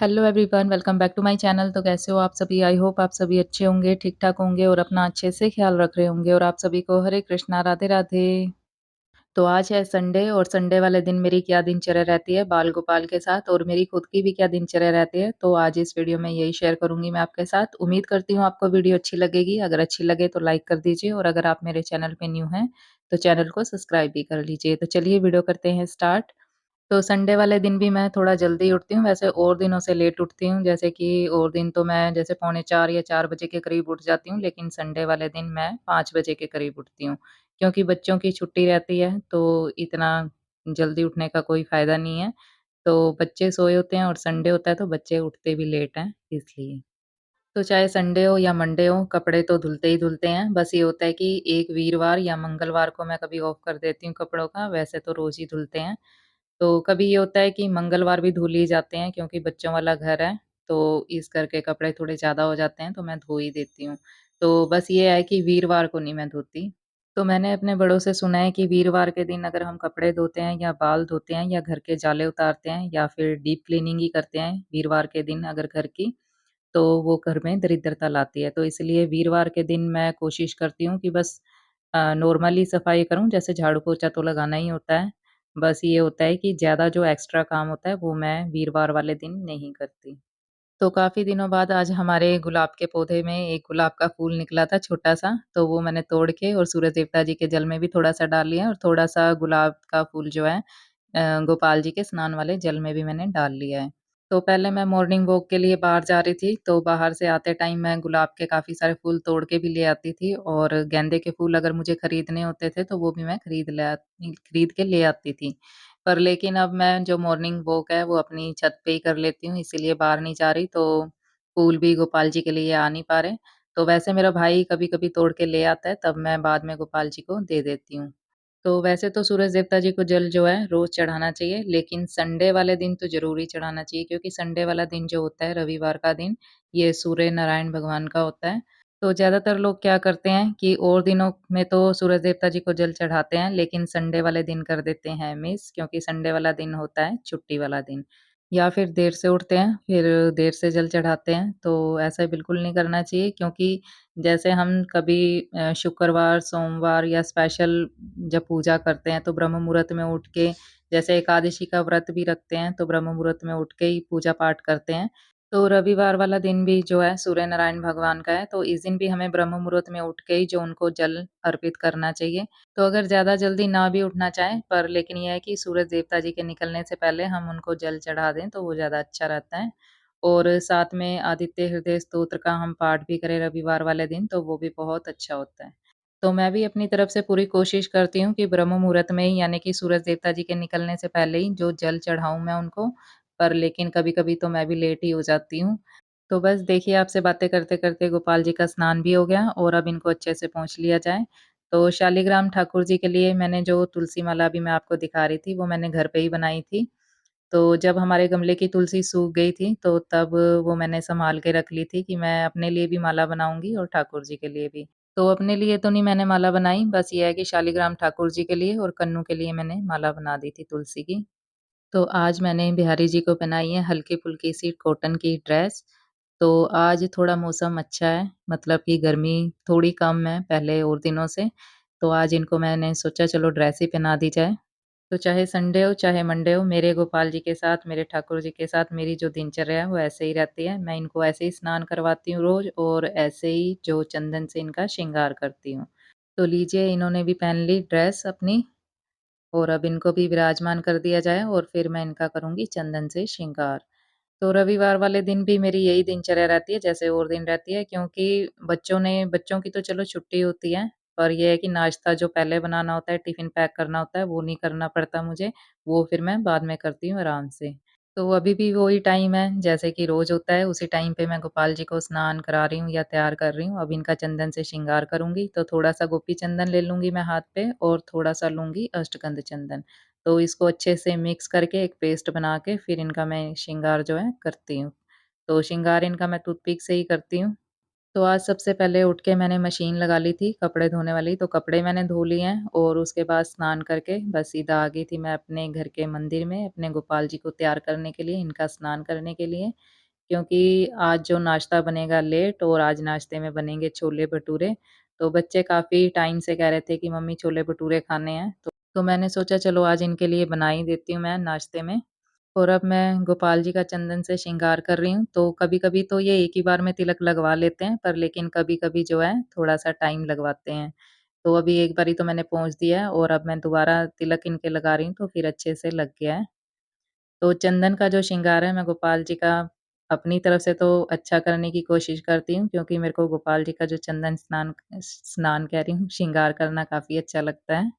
Hello everyone, welcome back to my channel. तो कैसे हो आप सभी? आई होप आप सभी अच्छे होंगे, ठीक-ठाक होंगे और अपना अच्छे से ख़्याल रख रहे होंगे और आप सभी को हरे कृष्णा, राधे-राधे। तो आज है संडे और संडे वाले दिन मेरी क्या दिनचर्या रहती है बाल-गोपाल के साथ और मेरी खुद की भी क्या दिनचर्या रहती है, तो आज इस वीडियो में यही शेयर करूँगी मैं आपके साथ। उम्मीद करती हूँ आपको वीडियो अच्छी लगेगी। अगर अच्छी लगे तो लाइक कर दीजिए और अगर आप मेरे चैनल पे न्यू हैं, तो चैनल को सब्सक्राइब भी कर लीजिए। तो चलिए वीडियो करते हैं स्टार्ट। तो संडे वाले दिन भी मैं थोड़ा जल्दी उठती हूँ, वैसे और दिनों से लेट उठती हूँ, जैसे कि और दिन तो मैं जैसे पौने 4 या 4 बजे के करीब उठ जाती हूँ, लेकिन संडे वाले दिन मैं 5 बजे के करीब उठती हूँ। क्योंकि बच्चों की छुट्टी रहती है, तो इतना जल्दी उठने का कोई फ़ायदा नहीं है। तो बच्चे सोए होते हैं और संडे होता है, तो बच्चे उठते भी लेट हैं, इसलिए। तो चाहे संडे हो या मंडे हो, कपड़े तो धुलते ही धुलते हैं। बस ये होता है कि एक वीरवार या मंगलवार को मैं कभी ऑफ कर देती हूँ कपड़ों का, वैसे तो रोज़ ही धुलते हैं। तो कभी ये होता है कि मंगलवार भी धुल ही जाते हैं क्योंकि बच्चों वाला घर है, तो इस करके कपड़े थोड़े ज़्यादा हो जाते हैं, तो मैं धो ही देती हूँ। तो बस ये है कि वीरवार को नहीं मैं धोती। तो मैंने अपने बड़ों से सुना है कि वीरवार के दिन अगर हम कपड़े धोते हैं या बाल धोते हैं या घर के जाले उतारते हैं या फिर डीप क्लीनिंग ही करते हैं वीरवार के दिन अगर घर की, तो वो घर में दरिद्रता लाती है। तो इसलिए वीरवार के दिन मैं कोशिश करती हूँ कि बस नॉर्मली सफाई करूँ, जैसे झाड़ू-पोछा तो लगाना ही होता है। बस ये होता है कि ज़्यादा जो एक्स्ट्रा काम होता है, वो मैं वीरवार वाले दिन नहीं करती। तो काफ़ी दिनों बाद आज हमारे गुलाब के पौधे में एक गुलाब का फूल निकला था छोटा-सा, तो वो मैंने तोड़ के और सूरज देवता जी के जल में भी थोड़ा-सा डाल लिया और थोड़ा-सा गुलाब का फूल जो है गोपाल जी के स्नान वाले जल में भी मैंने डाल लिया है। तो पहले मैं मॉर्निंग वॉक के लिए बाहर जा रही थी, तो बाहर से आते टाइम मैं गुलाब के काफ़ी सारे फूल तोड़ के भी ले आती थी और गेंदे के फूल अगर मुझे खरीदने होते थे, तो वो भी मैं खरीद के ले आती थी। पर लेकिन अब मैं जो मॉर्निंग वॉक है वो अपनी छत पे ही कर लेती हूँ, इसीलिए बाहर नहीं जा रही, तो फूल भी गोपाल जी के लिए आ नहीं पा रहे। तो वैसे मेरा भाई कभी-कभी तोड़ के ले आता है, तब मैं बाद में गोपाल जी को दे देती हूँ। तो वैसे तो सूरज देवता जी को जल जो है रोज़ चढ़ाना चाहिए, लेकिन संडे वाले दिन तो ज़रूरी चढ़ाना चाहिए क्योंकि संडे वाला दिन जो होता है रविवार का दिन, ये सूर्य नारायण भगवान का होता है। तो ज़्यादातर लोग क्या करते हैं कि और दिनों में तो सूरज देवता जी को जल चढ़ाते हैं, लेकिन संडे वाले दिन कर देते हैं मिस क्योंकि संडे वाला दिन होता है छुट्टी वाला दिन। या फिर देर से उठते हैं, फिर देर से जल चढ़ाते हैं, तो ऐसा बिल्कुल नहीं करना चाहिए क्योंकि जैसे हम कभी शुक्रवार, सोमवार या स्पेशल जब पूजा करते हैं तो ब्रह्म मुहूर्त में उठ के जैसे एकादशी का व्रत भी रखते हैं, तो ब्रह्म मुहूर्त में उठ के ही पूजा पाठ करते हैं। तो रविवार वाला दिन भी जो है सूर्य नारायण भगवान का है, तो इस दिन भी हमें ब्रह्म मुहूर्त में उठ के ही जो उनको जल अर्पित करना चाहिए। तो अगर ज़्यादा जल्दी ना भी उठना चाहें, पर लेकिन ये है कि सूरज देवता जी के निकलने से पहले हम उनको जल चढ़ा दें, तो वो ज़्यादा अच्छा रहता है। और साथ में आदित्य हृदय स्तोत्र का हम पाठ भी करें रविवार वाले दिन, तो वो भी बहुत अच्छा होता है। तो मैं भी अपनी तरफ से पूरी कोशिश करती हूँ कि ब्रह्म मुहूर्त में ही यानी कि सूरज देवता जी के निकलने से पहले ही जो जल चढ़ाऊँ मैं उनको, पर लेकिन कभी-कभी तो मैं भी लेट ही हो जाती हूँ। तो बस देखिए आपसे बातें करते-करते गोपाल जी का स्नान भी हो गया और अब इनको अच्छे से पोंछ लिया जाए। तो शालिग्राम ठाकुर जी के लिए मैंने जो तुलसी माला अभी मैं आपको दिखा रही थी, वो मैंने घर पे ही बनाई थी। तो जब हमारे गमले की तुलसी सूख गई थी, तो तब वो मैंने सँभाल के रख ली थी कि मैं अपने लिए भी माला बनाऊँगी और ठाकुर जी के लिए भी। तो अपने लिए तो नहीं मैंने माला बनाई, बस ये है कि शालिग्राम ठाकुर जी के लिए और कन्नू के लिए मैंने माला बना दी थी तुलसी की। तो आज मैंने बिहारी जी को पहनाई है हल्की-फुल्की सी कॉटन की ड्रेस। तो आज थोड़ा मौसम अच्छा है, मतलब कि गर्मी थोड़ी कम है पहले और दिनों से। तो आज इनको मैंने सोचा चलो ड्रेस ही पहना दी जाए। तो चाहे संडे हो, चाहे मंडे हो, मेरे गोपाल जी के साथ, मेरे ठाकुर जी के साथ मेरी जो दिनचर्या है वो ऐसे ही रहती है। मैं इनको ऐसे ही स्नान करवाती हूँ रोज़ और ऐसे ही जो चंदन से इनका श्रृंगार करती हूँ। तो लीजिए इन्होंने भी पहन ली ड्रेस अपनी और अब इनको भी विराजमान कर दिया जाए और फिर मैं इनका करूँगी चंदन से श्रृंगार। तो रविवार वाले दिन भी मेरी यही दिनचर्या रहती है जैसे और दिन रहती है क्योंकि बच्चों की तो चलो छुट्टी होती है, पर ये है कि नाश्ता जो पहले बनाना होता है, टिफ़िन पैक करना होता है, वो नहीं करना पड़ता मुझे, वो फिर मैं बाद में करती हूँ आराम से। तो अभी भी वही टाइम है जैसे कि रोज़ होता है, उसी टाइम पे मैं गोपाल जी को स्नान करा रही हूँ या तैयार कर रही हूँ। अब इनका चंदन से श्रृंगार करूँगी, तो थोड़ा-सा गोपी चंदन ले लूँगी मैं हाथ पे और थोड़ा-सा लूँगी अष्टगंध चंदन। तो इसको अच्छे से मिक्स करके एक पेस्ट बना के फिर इनका मैं श्रृंगार जो है करती हूँ। तो श्रृंगार इनका मैं टूथपिक से ही करती हूँ। तो आज सबसे पहले उठ के मैंने मशीन लगा ली थी कपड़े धोने वाली, तो कपड़े मैंने धो लिए हैं और उसके बाद स्नान करके बस सीधा आ गई थी मैं अपने घर के मंदिर में, अपने गोपाल जी को तैयार करने के लिए, इनका स्नान करने के लिए। क्योंकि आज जो नाश्ता बनेगा लेट और आज नाश्ते में बनेंगे छोले-भटूरे, तो बच्चे काफ़ी टाइम से कह रहे थे कि मम्मी छोले-भटूरे खाने हैं, तो मैंने सोचा चलो आज इनके लिए बना ही देती हूँ मैं नाश्ते में। और अब मैं गोपाल जी का चंदन से श्रृंगार कर रही हूँ, तो कभी-कभी तो ये एक ही बार में तिलक लगवा लेते हैं, पर लेकिन कभी-कभी जो है थोड़ा-सा टाइम लगवाते हैं। तो अभी एक बारी तो मैंने पोंछ दिया है और अब मैं दोबारा तिलक इनके लगा रही हूँ, तो फिर अच्छे से लग गया है। तो चंदन का जो श्रृंगार है मैं गोपाल जी का अपनी तरफ से तो अच्छा करने की कोशिश करती हूँ, क्योंकि मेरे को गोपाल जी का जो चंदन स्नान कह रही हूँ, श्रृंगार करना काफ़ी अच्छा लगता है।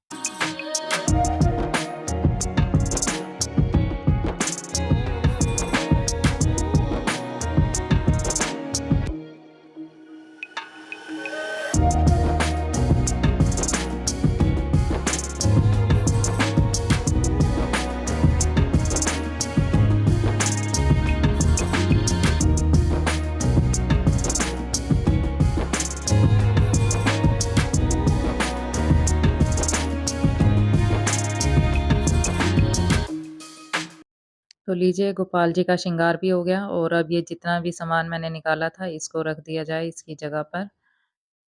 तो लीजिए गोपाल जी का श्रृंगार भी हो गया और अब ये जितना भी सामान मैंने निकाला था इसको रख दिया जाए इसकी जगह पर।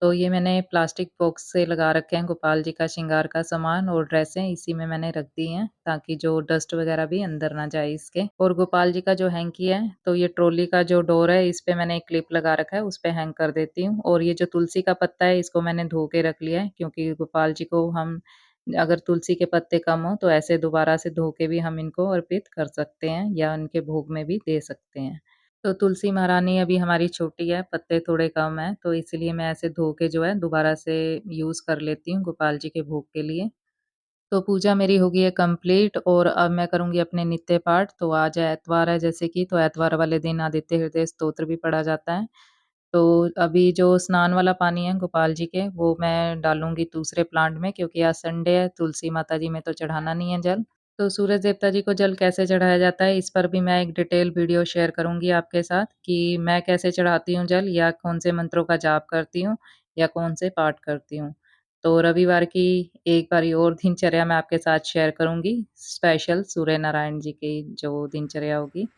तो ये मैंने प्लास्टिक बॉक्स से लगा रखे हैं गोपाल जी का श्रृंगार का सामान और ड्रेसें इसी में मैंने रख दी हैं, ताकि जो डस्ट वगैरह भी अंदर ना जाए इसके। और गोपाल जी का जो हैंकी है, तो ये ट्रॉली का जो डोर है इस पे मैंने एक क्लिप लगा रखा है, उस पे हैंग कर देती हूँ। और ये जो तुलसी का पत्ता है इसको मैंने धो के रख लिया है, क्योंकि गोपाल जी को हम अगर तुलसी के पत्ते कम हो तो ऐसे दोबारा से धो के भी हम इनको अर्पित कर सकते हैं या उनके भोग में भी दे सकते हैं। तो तुलसी महारानी अभी हमारी छोटी है, पत्ते थोड़े कम हैं, तो इसलिए मैं ऐसे धो के जो है दोबारा से यूज़ कर लेती हूँ गोपाल जी के भोग के लिए। तो पूजा मेरी हो गई है कंप्लीट और अब मैं करूँगी अपने नित्य पाठ। तो आज एतवार है जैसे कि, तो एतवार वाले दिन आदित्य हृदय स्तोत्र भी पढ़ा जाता है। तो अभी जो स्नान वाला पानी है गोपाल जी के, वो मैं डालूँगी दूसरे प्लांट में, क्योंकि आज संडे है, तुलसी माता जी में तो चढ़ाना नहीं है जल। तो सूरज देवता जी को जल कैसे चढ़ाया जाता है, इस पर भी मैं एक डिटेल वीडियो शेयर करूँगी आपके साथ कि मैं कैसे चढ़ाती हूँ जल या कौन से मंत्रों का जाप करती हूँ या कौन से पाठ करती हूँ। तो रविवार की एक बारी और दिनचर्या मैं आपके साथ शेयर करूँगी, स्पेशल सूर्य नारायण जी की जो दिनचर्या होगी।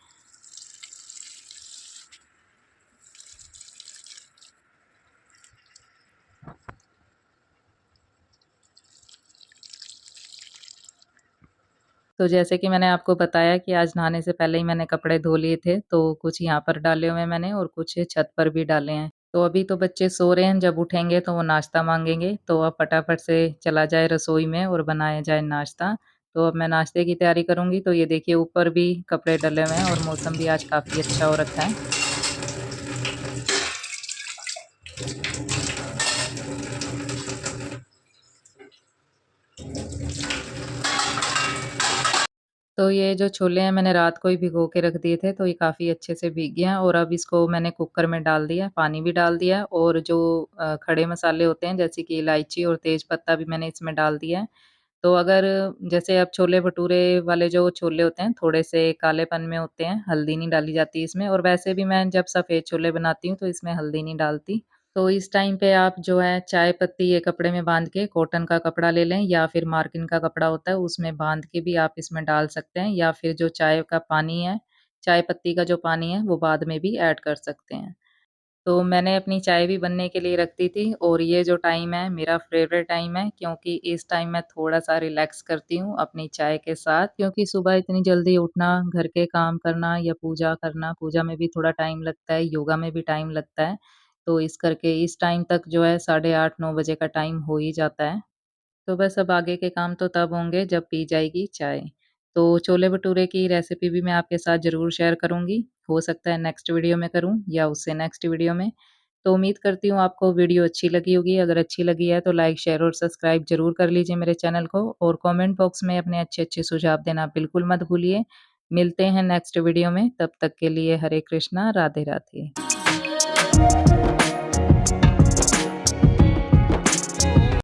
तो जैसे कि मैंने आपको बताया कि आज नहाने से पहले ही मैंने कपड़े धो लिए थे, तो कुछ यहाँ पर डाले हुए हैं मैंने और कुछ छत पर भी डाले हैं। तो अभी तो बच्चे सो रहे हैं, जब उठेंगे तो वो नाश्ता माँगेंगे, तो अब फटाफट से चला जाए रसोई में और बनाया जाए नाश्ता। तो अब मैं नाश्ते की तैयारी करूँगी, तो ये देखिए ऊपर भी कपड़े डले हुए हैं और मौसम भी आज काफ़ी अच्छा हो रखा है। तो ये जो छोले हैं मैंने रात को ही भिगो के रख दिए थे, तो ये काफ़ी अच्छे से भीग गए हैं और अब इसको मैंने कुकर में डाल दिया, पानी भी डाल दिया है और जो खड़े मसाले होते हैं जैसे कि इलायची और तेज पत्ता भी मैंने इसमें डाल दिया है। तो अगर जैसे अब छोले-भटूरे वाले जो छोले होते हैं, थोड़े-से कालेपन में होते हैं, हल्दी नहीं डाली जाती इसमें और वैसे भी मैं जब सफ़ेद छोले बनाती हूँ, तो इसमें हल्दी नहीं डालती। तो इस टाइम पे आप जो है चाय पत्ती ये कपड़े में बाँध के कॉटन का कपड़ा ले लें या फिर मार्किन का कपड़ा होता है उसमें बाँध के भी आप इसमें डाल सकते हैं या फिर जो चाय का पानी है, चाय पत्ती का जो पानी है वो बाद में भी ऐड कर सकते हैं। तो मैंने अपनी चाय भी बनने के लिए रख दी थी और ये जो टाइम है मेरा फ़ेवरेट टाइम है, क्योंकि इस टाइम मैं थोड़ा-सा रिलैक्स करती हूँ अपनी चाय के साथ, क्योंकि सुबह इतनी जल्दी उठना, घर के काम करना या पूजा करना, पूजा में भी थोड़ा टाइम लगता है, योगा में भी टाइम लगता है। तो इस करके इस टाइम तक जो है 8:30-9 बजे का टाइम हो ही जाता है। तो बस अब आगे के काम तो तब होंगे जब पी जाएगी चाय। तो छोले-भटूरे की रेसिपी भी मैं आपके साथ ज़रूर शेयर करूँगी। हो सकता है नेक्स्ट वीडियो में करूँ या उससे नेक्स्ट वीडियो में। तो उम्मीद करती हूँ आपको वीडियो अच्छी लगी होगी। अगर अच्छी लगी है तो लाइक, शेयर और सब्सक्राइब ज़रूर कर लीजिए मेरे चैनल को और कमेंट बॉक्स में अपने अच्छे-अच्छे सुझाव देना बिल्कुल मत भूलिए। मिलते हैं नेक्स्ट वीडियो में, तब तक के लिए हरे कृष्णा, राधे राधे।